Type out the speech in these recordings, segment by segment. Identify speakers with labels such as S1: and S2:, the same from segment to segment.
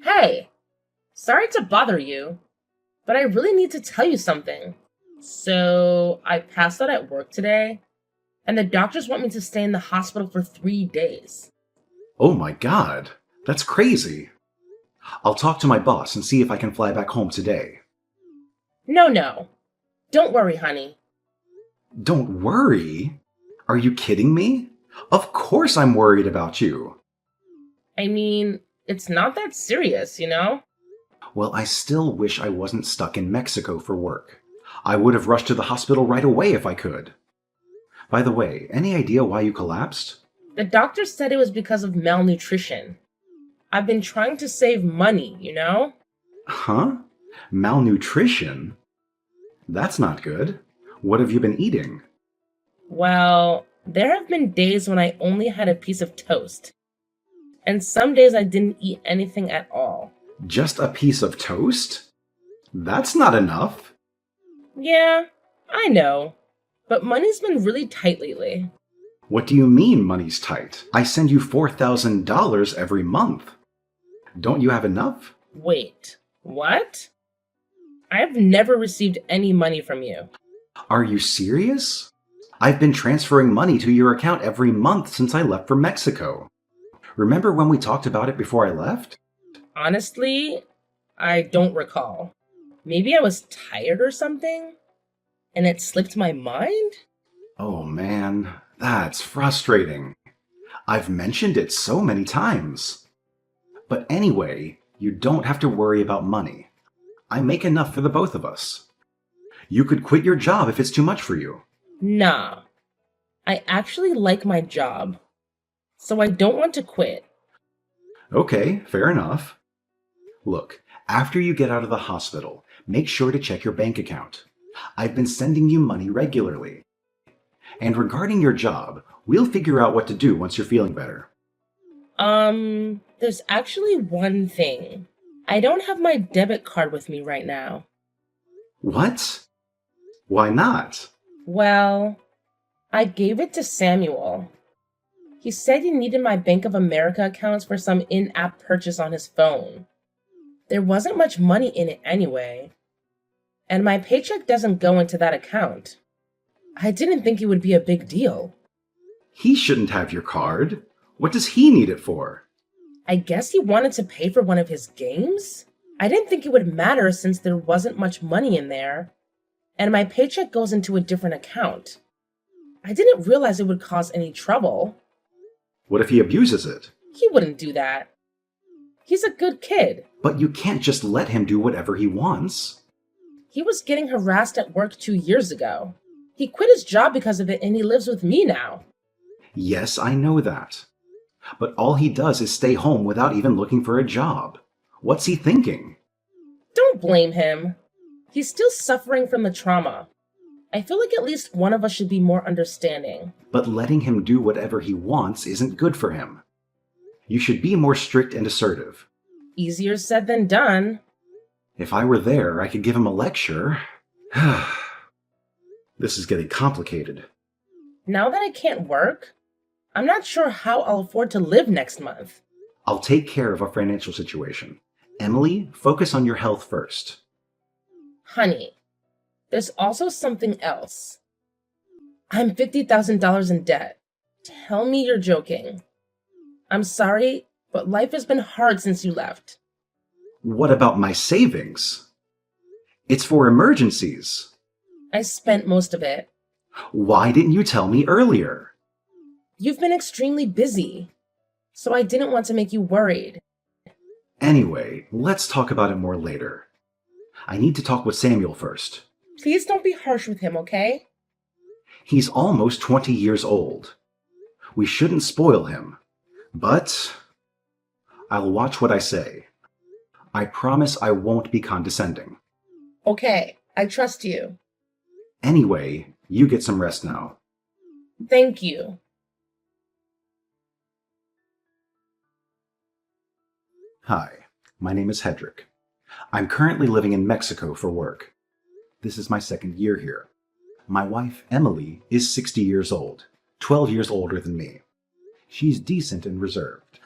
S1: Hey, sorry to bother you, but I really need to tell you something. So, I passed out at work today, and the doctors want me to stay in the hospital for 3 days.
S2: Oh my god, that's crazy. I'll talk to my boss and see if I can fly back home today.
S1: No, no. Don't worry, honey.
S2: Don't worry. Are you kidding me? Of course I'm worried about you.
S1: I mean, it's not that serious, you know?
S2: Well, I still wish I wasn't stuck in Mexico for work. I would have rushed to the hospital right away if I could. By the way, any idea why you collapsed?
S1: The doctor said it was because of malnutrition. I've been trying to save money, you know?
S2: Huh? Malnutrition? That's not good. What have you been eating?
S1: Well, there have been days when I only had a piece of toast, and some days I didn't eat anything at all.
S2: Just a piece of toast? That's not enough.
S1: Yeah, I know, but money's been really tight lately.
S2: What do you mean money's tight? I send you $4,000 every month. Don't you have enough?
S1: Wait, what? I've never received any money from you.
S2: Are you serious? I've been transferring money to your account every month since I left for Mexico. Remember when we talked about it before I left?
S1: Honestly, I don't recall. Maybe I was tired or something, and it slipped my mind?
S2: Oh man, that's frustrating. I've mentioned it so many times. But anyway, you don't have to worry about money. I make enough for the both of us. You could quit your job if it's too much for you.
S1: Nah, I actually like my job, so I don't want to quit.
S2: Okay, fair enough. Look, after you get out of the hospital, make sure to check your bank account. I've been sending you money regularly. And regarding your job, we'll figure out what to do once you're feeling better.
S1: There's actually one thing. I don't have my debit card with me right now.
S2: What? Why not?
S1: Well, I gave it to Samuel. He said he needed my Bank of America accounts for some in-app purchase on his phone. There wasn't much money in it anyway, and my paycheck doesn't go into that account. I didn't think it would be a big deal.
S2: He shouldn't have your card. What does he need it for?
S1: I guess he wanted to pay for one of his games? I didn't think it would matter since there wasn't much money in there, and my paycheck goes into a different account. I didn't realize it would cause any trouble.
S2: What if he abuses it?
S1: He wouldn't do that. He's a good kid.
S2: But you can't just let him do whatever he wants.
S1: He was getting harassed at work 2 years ago. He quit his job because of it and he lives with me now.
S2: Yes, I know that. But all he does is stay home without even looking for a job. What's he thinking?
S1: Don't blame him. He's still suffering from the trauma. I feel like at least one of us should be more understanding.
S2: But letting him do whatever he wants isn't good for him. You should be more strict and assertive.
S1: Easier said than done.
S2: If I were there, I could give him a lecture. This is getting complicated.
S1: Now that I can't work, I'm not sure how I'll afford to live next month.
S2: I'll take care of our financial situation. Emily, focus on your health first.
S1: Honey, there's also something else. I'm $50,000 in debt. Tell me you're joking. I'm sorry, but life has been hard since you left.
S2: What about my savings? It's for emergencies.
S1: I spent most of it.
S2: Why didn't you tell me earlier?
S1: You've been extremely busy, so I didn't want to make you worried.
S2: Anyway, let's talk about it more later. I need to talk with Samuel first.
S1: Please don't be harsh with him, okay?
S2: He's almost 20 years old. We shouldn't spoil him. But I'll watch what I say. I promise I won't be condescending.
S1: Okay, I trust you.
S2: Anyway, you get some rest now.
S1: Thank you.
S2: Hi, my name is Hedrick. I'm currently living in Mexico for work. This is my second year here. My wife, Emily, is 60 years old, 12 years older than me. She's decent and reserved.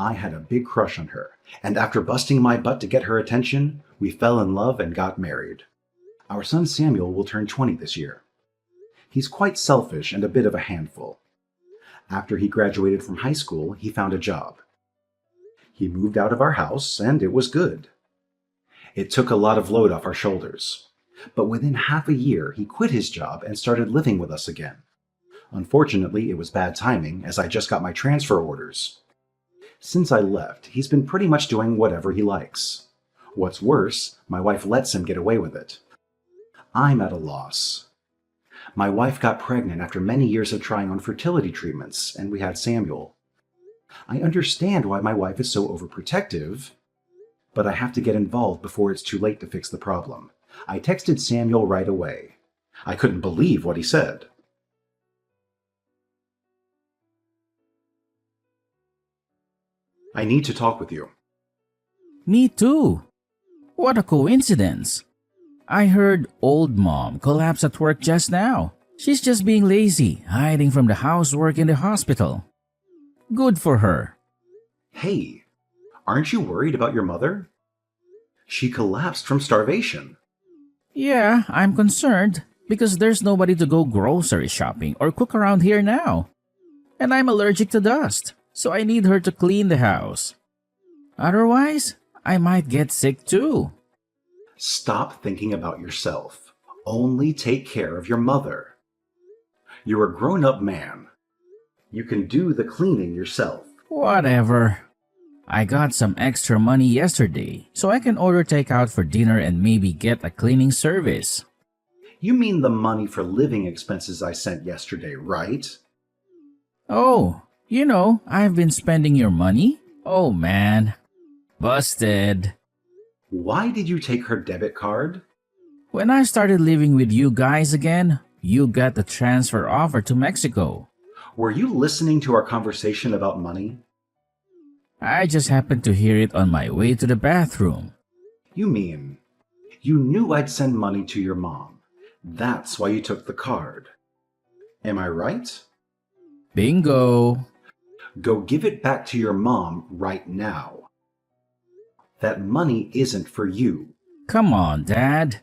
S2: I had a big crush on her, and after busting my butt to get her attention, we fell in love and got married. Our son Samuel will turn 20 this year. He's quite selfish and a bit of a handful. After he graduated from high school, he found a job. He moved out of our house, and it was good. It took a lot of load off our shoulders. But within half a year, he quit his job and started living with us again. Unfortunately, it was bad timing, as I just got my transfer orders. Since I left, he's been pretty much doing whatever he likes. What's worse, my wife lets him get away with it. I'm at a loss. My wife got pregnant after many years of trying on fertility treatments, and we had Samuel. I understand why my wife is so overprotective, but I have to get involved before it's too late to fix the problem. I texted Samuel right away. I couldn't believe what he said. I need to talk with you.
S3: Me too. What a coincidence. I heard old mom collapse at work just now. She's just being lazy, hiding from the housework in the hospital. Good for her.
S2: Hey, aren't you worried about your mother? She collapsed from starvation.
S3: Yeah, I'm concerned because there's nobody to go grocery shopping or cook around here now. And I'm allergic to dust, so I need her to clean the house. Otherwise, I might get sick too.
S2: Stop thinking about yourself. Only take care of your mother. You're a grown-up man. You can do the cleaning yourself.
S3: Whatever. I got some extra money yesterday, so I can order takeout for dinner and maybe get a cleaning service.
S2: You mean the money for living expenses I sent yesterday, right?
S3: Oh, I've been spending your money? Oh man. Busted.
S2: Why did you take her debit card?
S3: When I started living with you guys again, you got the transfer offer to Mexico.
S2: Were you listening to our conversation about money?
S3: I just happened to hear it on my way to the bathroom.
S2: You mean you knew I'd send money to your mom. That's why you took the card. Am I right?
S3: Bingo.
S2: Go give it back to your mom right now. That money isn't for you.
S3: Come on, Dad.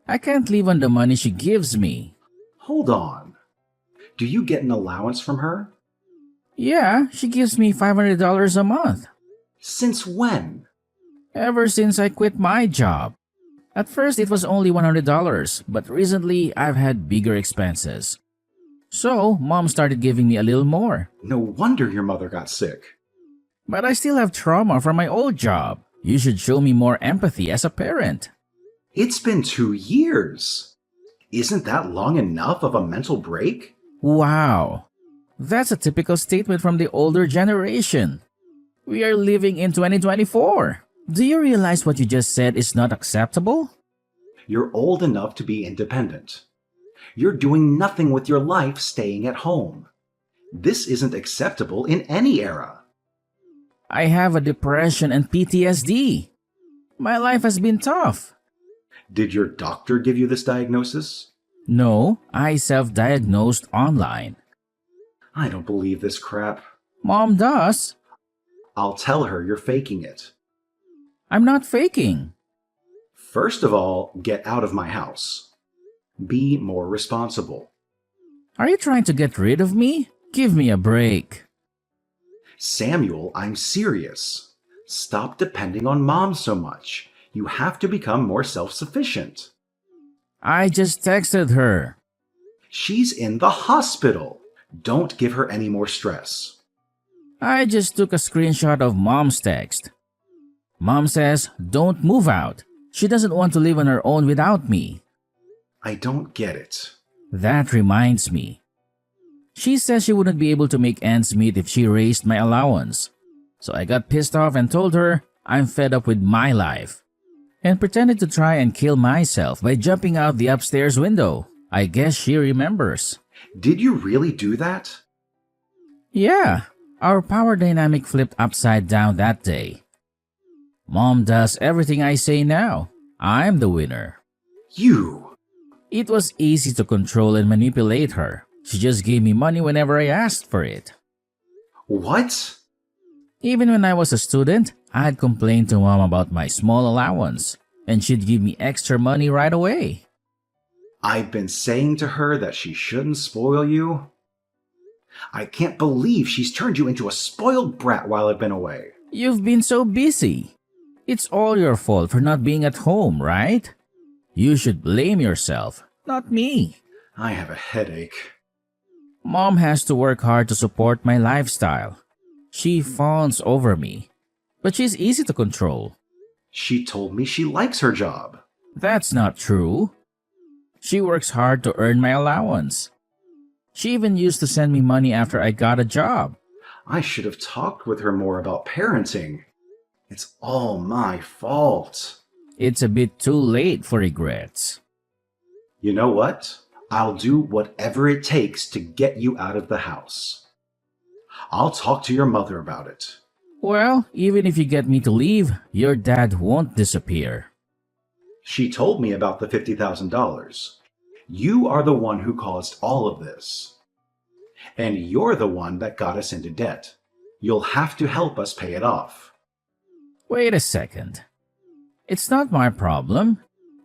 S3: I can't live on the money she gives me.
S2: Hold on. Do you get an allowance from her?
S3: Yeah, she gives me $500 a month.
S2: Since when?
S3: Ever since I quit my job. At first it was only $100, but recently I've had bigger expenses. So, Mom started giving me a little more.
S2: No wonder your mother got sick.
S3: But I still have trauma from my old job. You should show me more empathy as a parent.
S2: It's been 2 years. Isn't that long enough of a mental break?
S3: Wow. That's a typical statement from the older generation. We are living in 2024. Do you realize what you just said is not acceptable?
S2: You're old enough to be independent. You're doing nothing with your life staying at home. This isn't acceptable in any era.
S3: I have a depression and PTSD. My life has been tough.
S2: Did your doctor give you this diagnosis?
S3: No, I self-diagnosed online.
S2: I don't believe this crap.
S3: Mom does.
S2: I'll tell her you're faking it.
S3: I'm not faking.
S2: First of all, get out of my house. Be more responsible.
S3: Are you trying to get rid of me? Give me a break.
S2: Samuel, I'm serious. Stop depending on Mom so much. You have to become more self-sufficient.
S3: I just texted her.
S2: She's in the hospital. Don't give her any more stress.
S3: I just took a screenshot of Mom's text. Mom says, don't move out. She doesn't want to live on her own without me.
S2: I don't get it.
S3: That reminds me. She says she wouldn't be able to make ends meet if she raised my allowance. So I got pissed off and told her I'm fed up with my life. And pretended to try and kill myself by jumping out the upstairs window. I guess she remembers.
S2: Did you really do that?
S3: Yeah, our power dynamic flipped upside down that day. Mom does everything I say now. I'm the winner.
S2: You!
S3: It was easy to control and manipulate her. She just gave me money whenever I asked for it.
S2: What?
S3: Even when I was a student, I'd complain to mom about my small allowance, and she'd give me extra money right away.
S2: I've been saying to her that she shouldn't spoil you. I can't believe she's turned you into a spoiled brat while I've been away.
S3: You've been so busy. It's all your fault for not being at home, right? You should blame yourself, not me.
S2: I have a headache.
S3: Mom has to work hard to support my lifestyle. She fawns over me, but she's easy to control.
S2: She told me she likes her job.
S3: That's not true. She works hard to earn my allowance. She even used to send me money after I got a job.
S2: I should have talked with her more about parenting. It's all my fault.
S3: It's a bit too late for regrets.
S2: You know what? I'll do whatever it takes to get you out of the house. I'll talk to your mother about it.
S3: Well, even if you get me to leave, your dad won't disappear.
S2: She told me about the $50,000. You are the one who caused all of this. And you're the one that got us into debt. You'll have to help us pay it off.
S3: Wait a second. It's not my problem,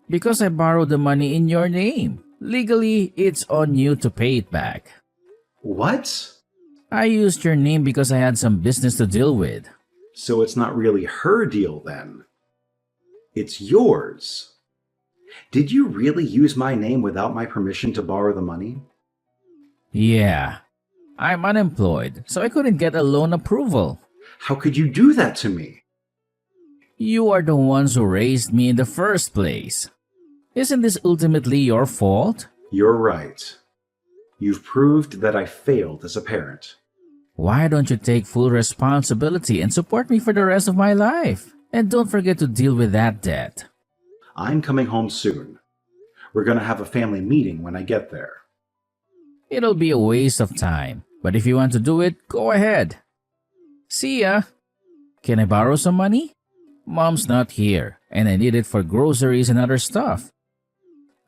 S3: because I borrowed the money in your name. Legally, it's on you to pay it back.
S2: What?
S3: I used your name because I had some business to deal with.
S2: So it's not really her deal then. It's yours. Did you really use my name without my permission to borrow the money?
S3: Yeah. I'm unemployed, so I couldn't get a loan approval.
S2: How could you do that to me?
S3: You are the ones who raised me in the first place. Isn't this ultimately your fault?
S2: You're right. You've proved that I failed as a parent.
S3: Why don't you take full responsibility and support me for the rest of my life? And don't forget to deal with that debt.
S2: I'm coming home soon. We're going to have a family meeting when I get there.
S3: It'll be a waste of time, but if you want to do it, go ahead. See ya. Can I borrow some money? Mom's not here, and I need it for groceries and other stuff.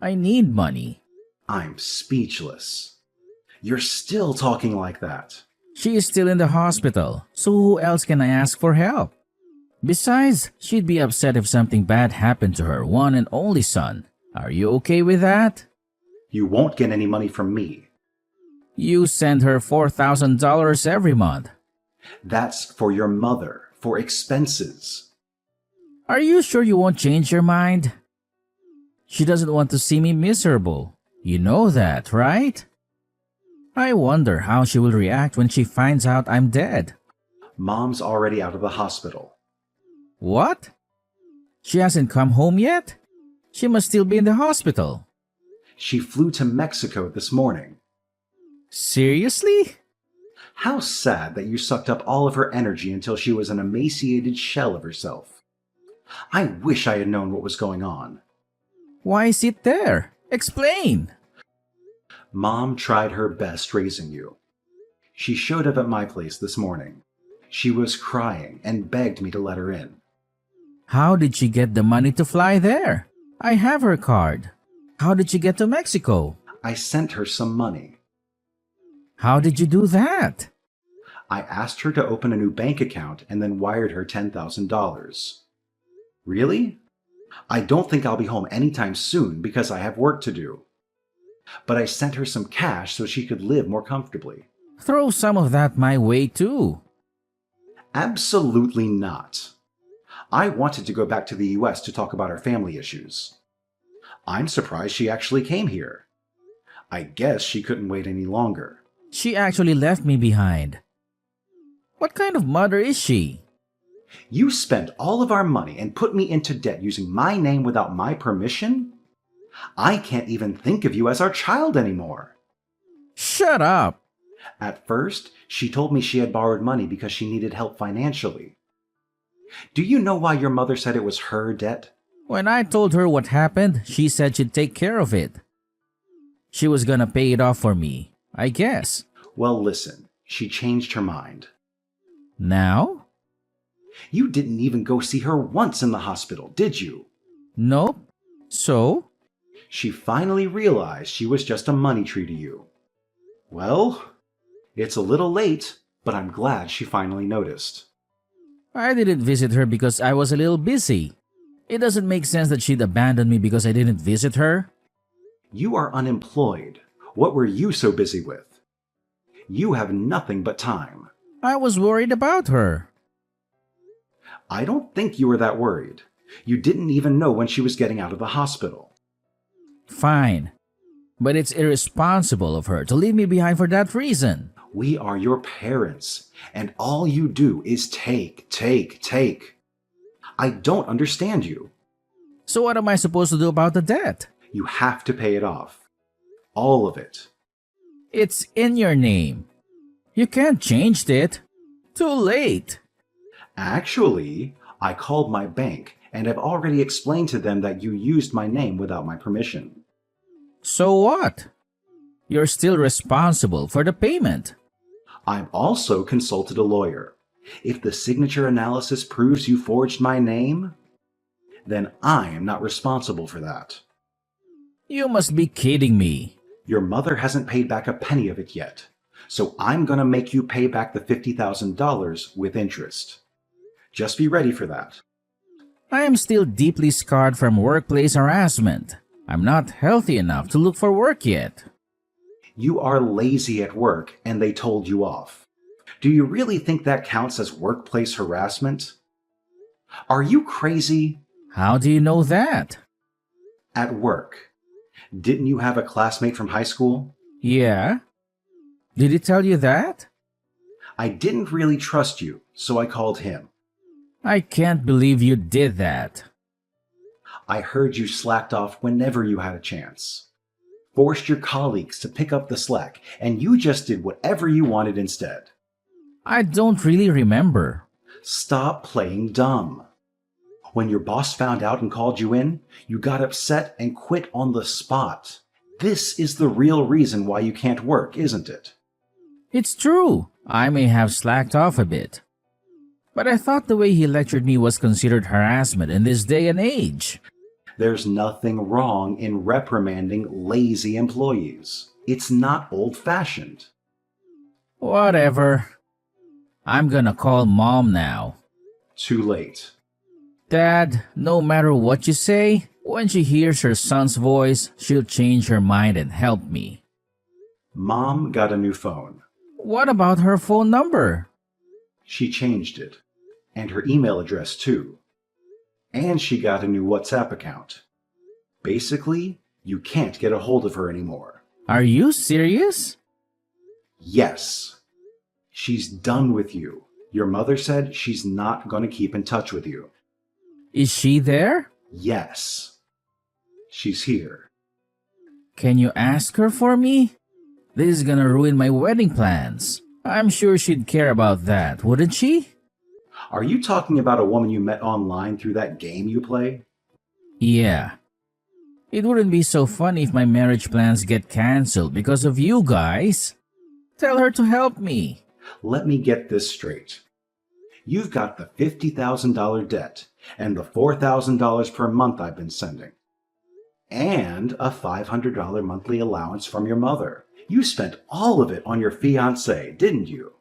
S3: I need money.
S2: I'm speechless. You're still talking like that.
S3: She is still in the hospital, so who else can I ask for help? Besides, she'd be upset if something bad happened to her one and only son. Are you okay with that?
S2: You won't get any money from me.
S3: You send her $4,000 every month.
S2: That's for your mother, for expenses.
S3: Are you sure you won't change your mind? She doesn't want to see me miserable. You know that, right? I wonder how she will react when she finds out I'm dead.
S2: Mom's already out of the hospital.
S3: What? She hasn't come home yet? She must still be in the hospital.
S2: She flew to Mexico this morning.
S3: Seriously?
S2: How sad that you sucked up all of her energy until she was an emaciated shell of herself. I wish I had known what was going on.
S3: Why sit there? Explain.
S2: Mom tried her best raising you. She showed up at my place this morning. She was crying and begged me to let her in.
S3: How did she get the money to fly there? I have her card. How did she get to Mexico?
S2: I sent her some money.
S3: How did you do that?
S2: I asked her to open a new bank account and then wired her $10,000. Really? I don't think I'll be home anytime soon because I have work to do. But I sent her some cash so she could live more comfortably.
S3: Throw some of that my way too.
S2: Absolutely not. I wanted to go back to the US to talk about our family issues. I'm surprised she actually came here. I guess she couldn't wait any longer.
S3: She actually left me behind. What kind of mother is she?
S2: You spent all of our money and put me into debt using my name without my permission? I can't even think of you as our child anymore.
S3: Shut up!
S2: At first, she told me she had borrowed money because she needed help financially. Do you know why your mother said it was her debt?
S3: When I told her what happened, she said she'd take care of it. She was gonna pay it off for me, I guess.
S2: Well, listen, she changed her mind.
S3: Now?
S2: You didn't even go see her once in the hospital, did you?
S3: Nope. So?
S2: She finally realized she was just a money tree to you. Well, it's a little late, but I'm glad she finally noticed.
S3: I didn't visit her because I was a little busy. It doesn't make sense that she'd abandon me because I didn't visit her.
S2: You are unemployed. What were you so busy with? You have nothing but time.
S3: I was worried about her.
S2: I don't think you were that worried. You didn't even know when she was getting out of the hospital.
S3: Fine. But it's irresponsible of her to leave me behind for that reason.
S2: We are your parents, and all you do is take, take, take. I don't understand you.
S3: So what am I supposed to do about the debt?
S2: You have to pay it off. All of it.
S3: It's in your name. You can't change it. Too late.
S2: Actually, I called my bank and have already explained to them that you used my name without my permission.
S3: So what? You're still responsible for the payment.
S2: I've also consulted a lawyer. If the signature analysis proves you forged my name, then I am not responsible for that.
S3: You must be kidding me.
S2: Your mother hasn't paid back a penny of it yet, so I'm gonna make you pay back the $50,000 with interest. Just be ready for that.
S3: I am still deeply scarred from workplace harassment. I'm not healthy enough to look for work yet.
S2: You are lazy at work and they told you off. Do you really think that counts as workplace harassment? Are you crazy?
S3: How do you know that?
S2: At work. Didn't you have a classmate from high school?
S3: Yeah? Did he tell you that?
S2: I didn't really trust you, so I called him.
S3: I can't believe you did that.
S2: I heard you slacked off whenever you had a chance. Forced your colleagues to pick up the slack, and you just did whatever you wanted instead.
S3: I don't really remember.
S2: Stop playing dumb. When your boss found out and called you in, you got upset and quit on the spot. This is the real reason why you can't work, isn't it?
S3: It's true. I may have slacked off a bit. But I thought the way he lectured me was considered harassment in this day and age.
S2: There's nothing wrong in reprimanding lazy employees. It's not old-fashioned.
S3: Whatever. I'm gonna call Mom now.
S2: Too late.
S3: Dad, no matter what you say, when she hears her son's voice, she'll change her mind and help me.
S2: Mom got a new phone.
S3: What about her phone number?
S2: She changed it. And her email address too. And she got a new WhatsApp account. Basically, you can't get a hold of her anymore.
S3: Are you serious?
S2: Yes. She's done with you. Your mother said she's not going to keep in touch with you.
S3: Is she there?
S2: Yes. She's here.
S3: Can you ask her for me? This is gonna ruin my wedding plans. I'm sure she'd care about that, wouldn't she?
S2: Are you talking about a woman you met online through that game you play?
S3: Yeah. It wouldn't be so funny if my marriage plans get cancelled because of you guys. Tell her to help me.
S2: Let me get this straight. You've got the $50,000 debt and the $4,000 per month I've been sending. And a $500 monthly allowance from your mother. You spent all of it on your fiancé, didn't you?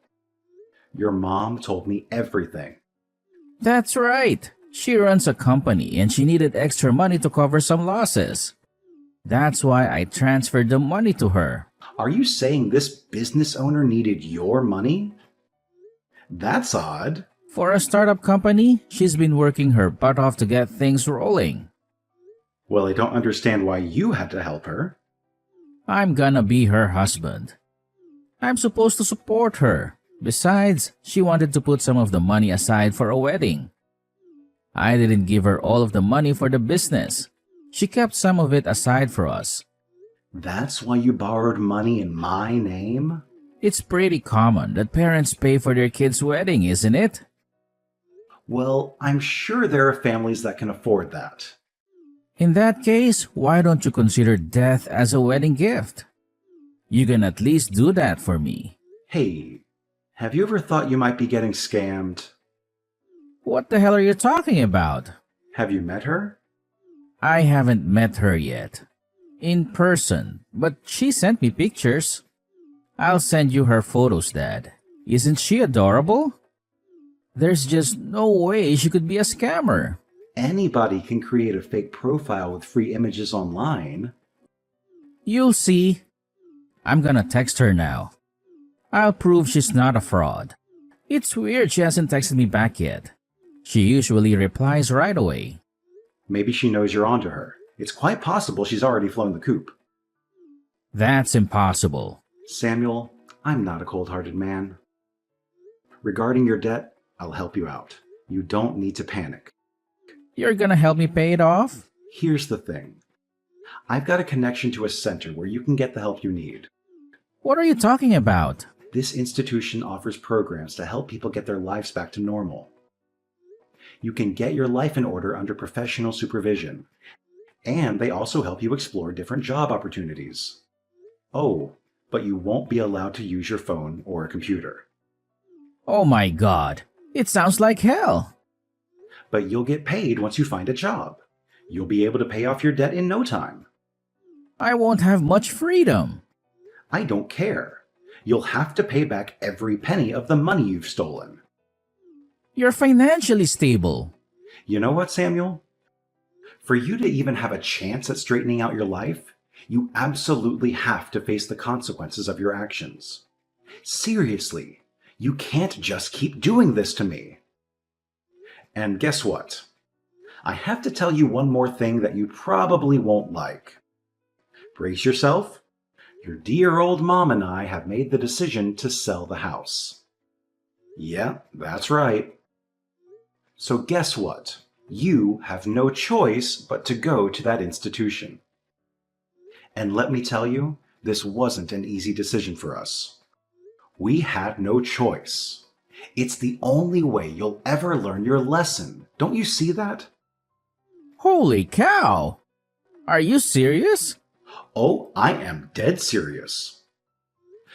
S2: Your mom told me everything.
S3: That's right. She runs a company and she needed extra money to cover some losses. That's why I transferred the money to her.
S2: Are you saying this business owner needed your money? That's odd.
S3: For a startup company, she's been working her butt off to get things rolling.
S2: Well, I don't understand why you had to help her.
S3: I'm gonna be her husband. I'm supposed to support her. Besides, she wanted to put some of the money aside for a wedding. I didn't give her all of the money for the business. She kept some of it aside for us.
S2: That's why you borrowed money in my name?
S3: It's pretty common that parents pay for their kids' wedding, isn't it?
S2: Well, I'm sure there are families that can afford that.
S3: In that case, why don't you consider death as a wedding gift? You can at least do that for me.
S2: Hey, have you ever thought you might be getting scammed?
S3: What the hell are you talking about?
S2: Have you met her?
S3: I haven't met her yet. In person, but she sent me pictures. I'll send you her photos, Dad. Isn't she adorable? There's just no way she could be a scammer.
S2: Anybody can create a fake profile with free images online.
S3: You'll see. I'm gonna text her now. I'll prove she's not a fraud. It's weird she hasn't texted me back yet. She usually replies right away.
S2: Maybe she knows you're onto her. It's quite possible she's already flown the coop.
S3: That's impossible.
S2: Samuel, I'm not a cold-hearted man. Regarding your debt, I'll help you out. You don't need to panic.
S3: You're gonna help me pay it off?
S2: Here's the thing. I've got a connection to a center where you can get the help you need.
S3: What are you talking about?
S2: This institution offers programs to help people get their lives back to normal. You can get your life in order under professional supervision, and they also help you explore different job opportunities. Oh, but you won't be allowed to use your phone or a computer.
S3: Oh my god, it sounds like hell.
S2: But you'll get paid once you find a job. You'll be able to pay off your debt in no time.
S3: I won't have much freedom.
S2: I don't care. You'll have to pay back every penny of the money you've stolen.
S3: You're financially stable.
S2: You know what, Samuel? For you to even have a chance at straightening out your life, you absolutely have to face the consequences of your actions. Seriously, you can't just keep doing this to me. And guess what? I have to tell you one more thing that you probably won't like. Brace yourself. Your dear old mom and I have made the decision to sell the house. Yeah, that's right. So guess what? You have no choice but to go to that institution. And let me tell you, this wasn't an easy decision for us. We had no choice. It's the only way you'll ever learn your lesson. Don't you see that?
S3: Holy cow! Are you serious?
S2: Oh, I am dead serious.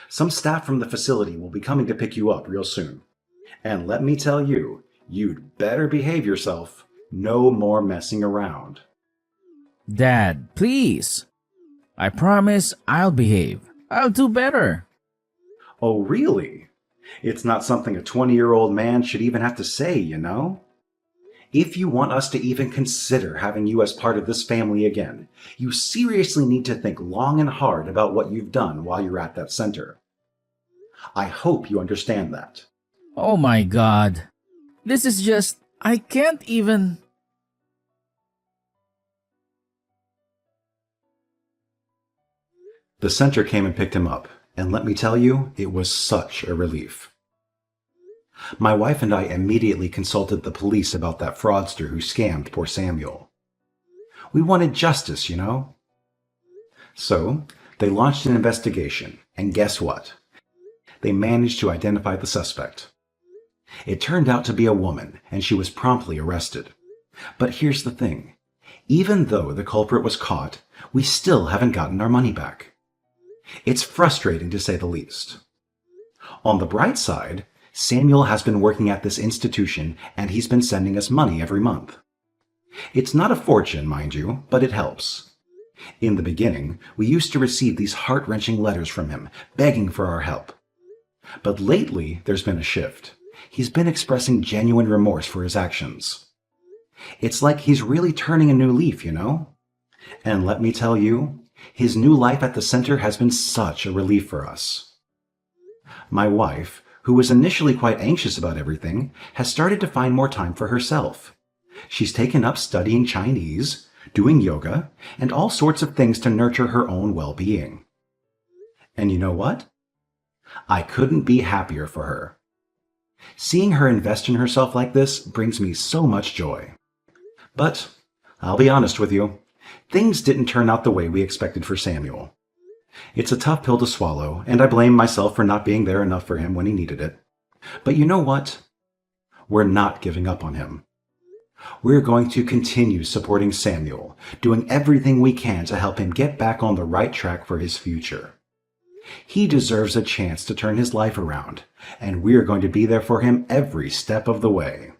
S2: Some staff from the facility will be coming to pick you up real soon. And let me tell you, you'd better behave yourself. No more messing around.
S3: Dad, please. I promise I'll behave. I'll do better.
S2: Oh, really? It's not something a 20-year-old man should even have to say, you know? If you want us to even consider having you as part of this family again, you seriously need to think long and hard about what you've done while you're at that center. I hope you understand that.
S3: Oh my god. This is just... I can't even...
S2: The center came and picked him up, and let me tell you, it was such a relief. My wife and I immediately consulted the police about that fraudster who scammed poor Samuel. We wanted justice, you know? So, they launched an investigation, and guess what? They managed to identify the suspect. It turned out to be a woman, and she was promptly arrested. But here's the thing. Even though the culprit was caught, we still haven't gotten our money back. It's frustrating to say the least. On the bright side, Samuel has been working at this institution and he's been sending us money every month. It's not a fortune, mind you, but it helps. In the beginning, we used to receive these heart-wrenching letters from him, begging for our help. But lately, there's been a shift. He's been expressing genuine remorse for his actions. It's like he's really turning a new leaf, you know? And let me tell you, his new life at the center has been such a relief for us. My wife, who was initially quite anxious about everything, has started to find more time for herself. She's taken up studying Chinese, doing yoga, and all sorts of things to nurture her own well-being. And you know what? I couldn't be happier for her. Seeing her invest in herself like this brings me so much joy. But I'll be honest with you, things didn't turn out the way we expected for Samuel. It's a tough pill to swallow, and I blame myself for not being there enough for him when he needed it. But you know what? We're not giving up on him. We're going to continue supporting Samuel, doing everything we can to help him get back on the right track for his future. He deserves a chance to turn his life around, and we're going to be there for him every step of the way.